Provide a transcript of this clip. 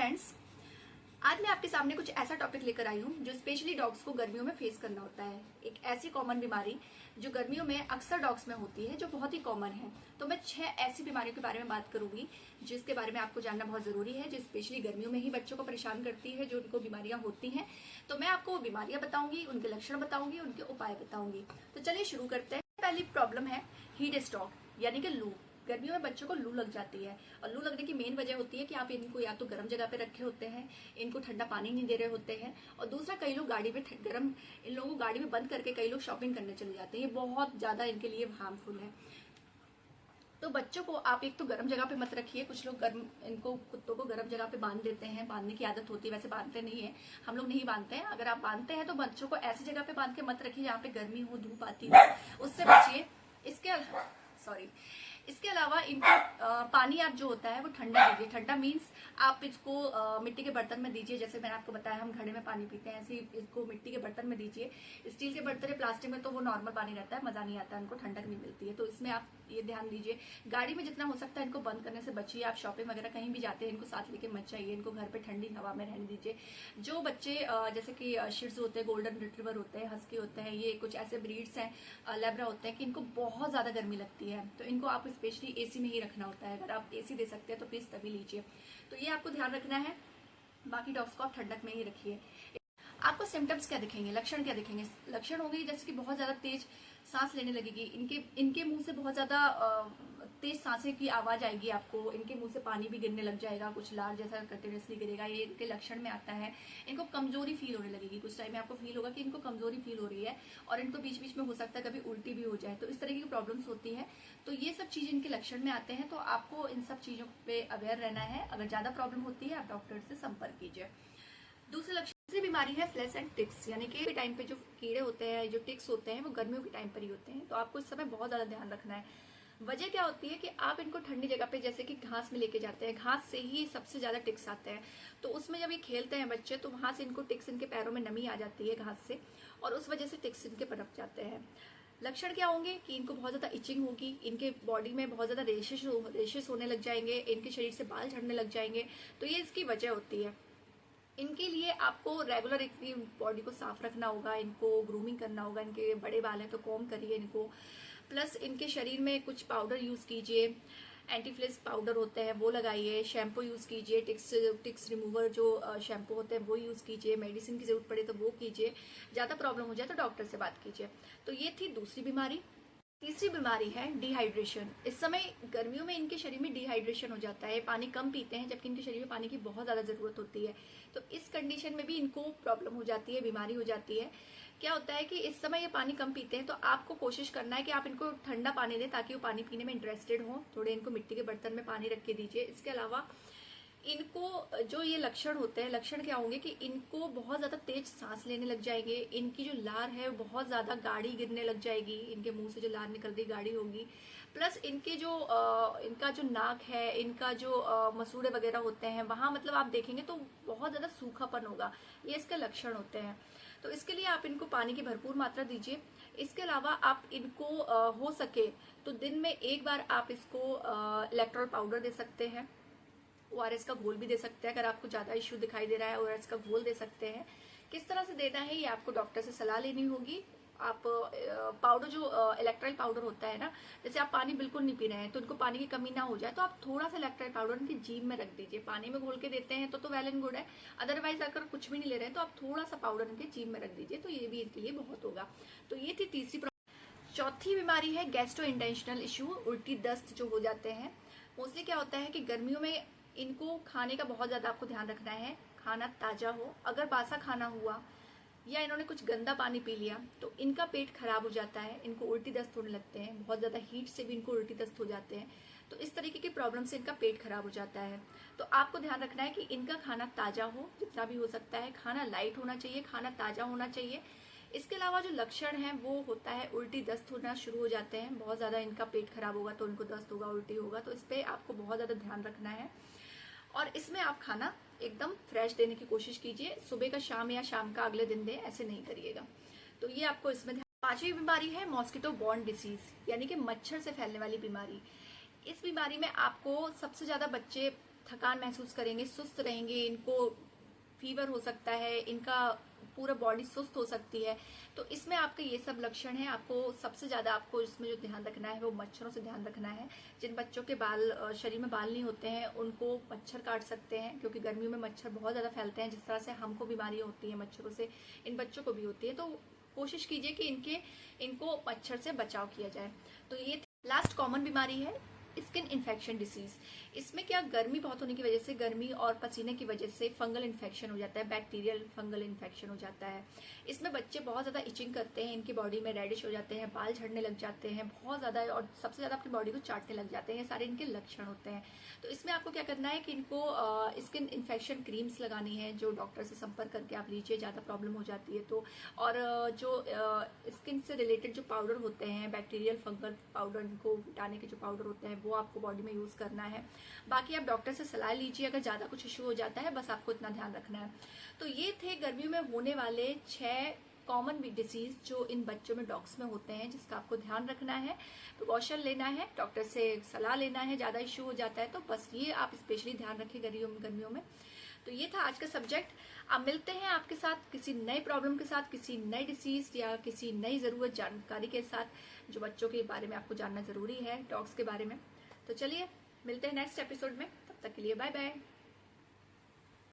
Friends, आज मैं आपके सामने कुछ ऐसा टॉपिक लेकर आई हूँ जो स्पेशली डॉग्स को गर्मियों में फेस करना होता है। एक ऐसी कॉमन बीमारी जो गर्मियों में अक्सर डॉग्स में होती है, जो बहुत ही कॉमन है। तो मैं 6 ऐसी बीमारियों के बारे में बात करूंगी जिसके बारे में आपको जानना बहुत जरूरी है, जो स्पेशली गर्मियों में ही बच्चों को परेशान करती है, जो उनको बीमारियां होती हैं। तो मैं आपको वो बीमारियां बताऊंगी, उनके लक्षण बताऊंगी, उनके उपाय बताऊंगी। तो चलिए शुरू करते हैं। पहली प्रॉब्लम है हीट स्ट्रोक, यानी कि लू। गर्मियों में बच्चों को लू लग जाती है और लू लगने की मेन वजह होती है कि आप इनको या तो गर्म जगह पे रखे होते हैं, इनको ठंडा पानी नहीं दे रहे होते हैं, और दूसरा कई लोग गाड़ी में गर्म, इन लोगों को गाड़ी में बंद करके कई लोग शॉपिंग करने चले जाते हैं। ये बहुत ज्यादा इनके लिए हार्मफुल है। तो बच्चों को आप एक तो गर्म जगह पे मत रखिए। कुछ लोग गर्म, इनको कुत्तों को गर्म जगह पे बांध देते हैं, बांधने की आदत होती है, वैसे बांधते नहीं है, हम लोग नहीं बांधते हैं। अगर आप बांधते हैं तो बच्चों को ऐसी जगह पे बांध के मत रखिए जहाँ पे गर्मी हो, धूप आती हो, उससे बचिए। इसके अलावा इनको पानी आप जो होता है वो ठंडा दीजिए। ठंडा मीन्स आप इसको मिट्टी के बर्तन में दीजिए। जैसे मैंने आपको बताया हम घड़े में पानी पीते हैं, ऐसे ही इसको मिट्टी के बर्तन में दीजिए। स्टील के बर्तन या प्लास्टिक में तो वो नॉर्मल पानी रहता है, मजा नहीं आता, इनको ठंडक नहीं मिलती है। तो इसमें आप ये ध्यान दीजिए। गाड़ी में जितना हो सकता है इनको बंद करने से बचिए। आप शॉपिंग वगैरह कहीं भी जाते हैं इनको साथ लेके मत जाइए। इनको घर पे ठंडी हवा में रहने दीजिए। जो बच्चे जैसे कि शिट्स होते हैं, गोल्डन रिट्रीवर होते हैं, हस्की होते हैं, ये कुछ ऐसे ब्रीड्स हैं, लेब्रा होते हैं कि इनको बहुत ज्यादा गर्मी लगती है, तो इनको आप स्पेशली एसी में ही रखना होता है। अगर आप एसी दे सकते हैं तो प्लीज तभी लीजिए। तो ये आपको ध्यान रखना है। बाकी डॉग्स को आप ठंडक में ही रखिए। आपको सिम्टम्स क्या दिखेंगे, लक्षण क्या दिखेंगे? लक्षण होंगे जैसे कि बहुत ज्यादा तेज सांस लेने लगेगी, इनके मुंह से बहुत ज्यादा तेज सांसें की आवाज आएगी आपको। इनके मुंह से पानी भी गिरने लग जाएगा, कुछ लार जैसा कंटिन्यूसली गिरेगा, ये इनके लक्षण में आता है। इनको कमजोरी फील होने लगेगी। कुछ टाइम में आपको फील होगा कि इनको कमजोरी फील हो रही है, और इनको बीच बीच में हो सकता है कभी उल्टी भी हो जाए। तो इस तरह की प्रॉब्लम्स होती है। तो ये सब चीज इनके लक्षण में आते हैं, तो आपको इन सब चीजों पे अवेयर रहना है। अगर ज्यादा प्रॉब्लम होती है आप डॉक्टर से संपर्क कीजिए। दूसरी बीमारी है फ्लैश एंड टिक्स, यानी कि टाइम पे जो कीड़े होते हैं, जो टिक्स होते हैं, वो गर्मियों के टाइम पर ही होते हैं। तो आपको इस समय बहुत ज्यादा ध्यान रखना है। वजह क्या होती है कि आप इनको ठंडी जगह पे जैसे कि घास में लेके जाते हैं, घास से ही सबसे ज्यादा टिक्स आते हैं। तो उसमें जब ये खेलते हैं बच्चे, तो वहां से इनको टिक्स, इनके पैरों में नमी आ जाती है घास से, और उस वजह से टिक्स इनके पनप जाते हैं। लक्षण क्या होंगे कि इनको बहुत ज्यादा इचिंग होगी, इनके बॉडी में बहुत ज्यादा रेशेस होने लग जाएंगे, इनके शरीर से बाल झड़ने लग जाएंगे। तो ये इसकी वजह होती है। इनके लिए आपको रेगुलर इनकी बॉडी को साफ रखना होगा, इनको ग्रूमिंग करना होगा। इनके बड़े बाल हैं तो कॉम्ब करिए इनको। प्लस इनके शरीर में कुछ पाउडर यूज कीजिए, एंटीफ्लेज पाउडर होते हैं वो लगाइए, शैम्पू यूज कीजिए, टिक्स रिमूवर जो शैम्पू होते हैं वो यूज कीजिए। मेडिसिन की जरूरत पड़े तो वो कीजिए। ज्यादा प्रॉब्लम हो जाए तो डॉक्टर से बात कीजिए। तो ये थी दूसरी बीमारी। तीसरी बीमारी है डिहाइड्रेशन। इस समय गर्मियों में इनके शरीर में डिहाइड्रेशन हो जाता है, पानी कम पीते हैं, जबकि इनके शरीर में पानी की बहुत ज्यादा जरूरत होती है। तो इस कंडीशन में भी इनको प्रॉब्लम हो जाती है, बीमारी हो जाती है। क्या होता है कि इस समय ये पानी कम पीते हैं, तो आपको कोशिश करना है कि आप इनको ठंडा पानी दें ताकि वो पानी पीने में इंटरेस्टेड हो। थोड़े इनको मिट्टी के बर्तन में पानी रख के दीजिए। इसके अलावा इनको जो ये लक्षण होते हैं, लक्षण क्या होंगे कि इनको बहुत ज्यादा तेज सांस लेने लग जाएंगे, इनकी जो लार है वो बहुत ज्यादा गाढ़ी गिरने लग जाएगी, इनके मुंह से जो लार निकल रही गाढ़ी होगी। प्लस इनके जो इनका जो नाक है, इनका जो मसूड़े वगैरह होते हैं, वहां मतलब आप देखेंगे तो बहुत ज्यादा सूखापन होगा। ये इसके लक्षण होते हैं। तो इसके लिए आप इनको पानी की भरपूर मात्रा दीजिए। इसके अलावा आप इनको हो सके तो दिन में एक बार आप इसको इलेक्ट्रॉल पाउडर दे सकते हैं, ओआरएस का घोल भी दे सकते हैं। अगर आपको ज्यादा इश्यू दिखाई दे रहा है, ओआरएस का घोल दे सकते हैं। किस तरह से देना है ये आपको डॉक्टर से सलाह लेनी होगी। आप पाउडर जो इलेक्ट्राइल पाउडर होता है ना, जैसे आप पानी बिल्कुल नहीं पी रहे हैं तो इनको पानी की कमी ना हो जाए, तो आप थोड़ा सा इलेक्ट्राइल पाउडर इनकी जीभ में रख दीजिए। पानी में घोल के देते हैं तो वेल एंड गुड है। अदरवाइज अगर कुछ भी नहीं ले रहे हैं तो आप थोड़ा सा पाउडर इनके जीभ में रख दीजिए, तो ये भी इनके लिए बहुत होगा। तो ये थी तीसरी। चौथी बीमारी है गैस्ट्रो इंटेंशनल इश्यू, उल्टी दस्त जो हो जाते हैं। मोस्टली क्या होता है कि गर्मियों में इनको खाने का बहुत ज्यादा आपको ध्यान रखना है। खाना ताजा हो, अगर बासा खाना हुआ या इन्होंने कुछ गंदा पानी पी लिया तो इनका पेट खराब हो जाता है, इनको उल्टी दस्त होने लगते हैं। बहुत ज्यादा हीट से भी इनको उल्टी दस्त हो जाते हैं। तो इस तरीके की प्रॉब्लम से इनका पेट खराब हो जाता है। तो आपको ध्यान रखना है कि इनका खाना ताजा हो, जितना भी हो सकता है। खाना लाइट होना चाहिए, खाना ताजा होना चाहिए। इसके अलावा जो लक्षण है वो होता है उल्टी दस्त होना शुरू हो जाते हैं। बहुत ज्यादा इनका पेट खराब होगा तो इनको दस्त होगा, उल्टी होगा। तो इस पे आपको बहुत ज्यादा ध्यान रखना है। और इसमें आप खाना एकदम फ्रेश देने की कोशिश कीजिए। सुबह का शाम या शाम का अगले दिन दें, ऐसे नहीं करिएगा। तो ये आपको इसमें। पांचवी बीमारी है मॉस्किटो बॉर्न डिसीज, यानी कि मच्छर से फैलने वाली बीमारी। इस बीमारी में आपको सबसे ज्यादा बच्चे थकान महसूस करेंगे, सुस्त रहेंगे, इनको फीवर हो सकता है, इनका पूरा बॉडी सुस्त हो सकती है। तो इसमें आपके ये सब लक्षण है। आपको सबसे ज्यादा आपको इसमें जो ध्यान रखना है वो मच्छरों से ध्यान रखना है। जिन बच्चों के बाल शरीर में बाल नहीं होते हैं उनको मच्छर काट सकते हैं, क्योंकि गर्मियों में मच्छर बहुत ज्यादा फैलते हैं। जिस तरह से हमको बीमारियां होती है मच्छरों से, इन बच्चों को भी होती है। तो कोशिश कीजिए कि इनको मच्छर से बचाव किया जाए। तो ये लास्ट कॉमन बीमारी है स्किन इन्फेक्शन डिसीज। इसमें क्या, गर्मी बहुत होने की वजह से, गर्मी और पसीने की वजह से फंगल इन्फेक्शन हो जाता है, बैक्टीरियल फंगल इन्फेक्शन हो जाता है। इसमें बच्चे बहुत ज्यादा इचिंग करते हैं, इनकी बॉडी में रेडिश हो जाते हैं, बाल झड़ने लग जाते हैं बहुत ज्यादा, और सबसे ज्यादा अपनी बॉडी को चाटने लग जाते हैं। ये सारे इनके लक्षण होते हैं। तो इसमें आपको क्या करना है कि इनको स्किन इन्फेक्शन क्रीम्स लगानी है, जो डॉक्टर से संपर्क करके आप लीजिए, ज्यादा प्रॉब्लम हो जाती है तो। और जो स्किन से रिलेटेड जो पाउडर होते हैं, बैक्टीरियल फंगल पाउडर, इनको मिटाने के जो पाउडर होते हैं वो आपको बॉडी में यूज करना है। बाकी आप डॉक्टर से सलाह लीजिए अगर ज्यादा कुछ इश्यू हो जाता है, बस आपको इतना ध्यान रखना है। तो ये थे गर्मियों में होने वाले 6 कॉमन डिसीज जो इन बच्चों में, डॉग्स में होते हैं, जिसका आपको ध्यान रखना है, प्रिकॉशन लेना है, डॉक्टर से सलाह लेना है। ज्यादा इश्यू हो जाता है तो बस ये आप स्पेशली ध्यान रखें गर्मियों में। तो ये था आज का सब्जेक्ट। अब मिलते हैं आपके साथ किसी नए प्रॉब्लम के साथ, किसी नए डिसीज या किसी नई जरूरत जानकारी के साथ, जो बच्चों के बारे में आपको जानना जरूरी है, डॉग्स के बारे में। तो चलिए मिलते हैं नेक्स्ट एपिसोड में, तब तक के लिए बाय बाय।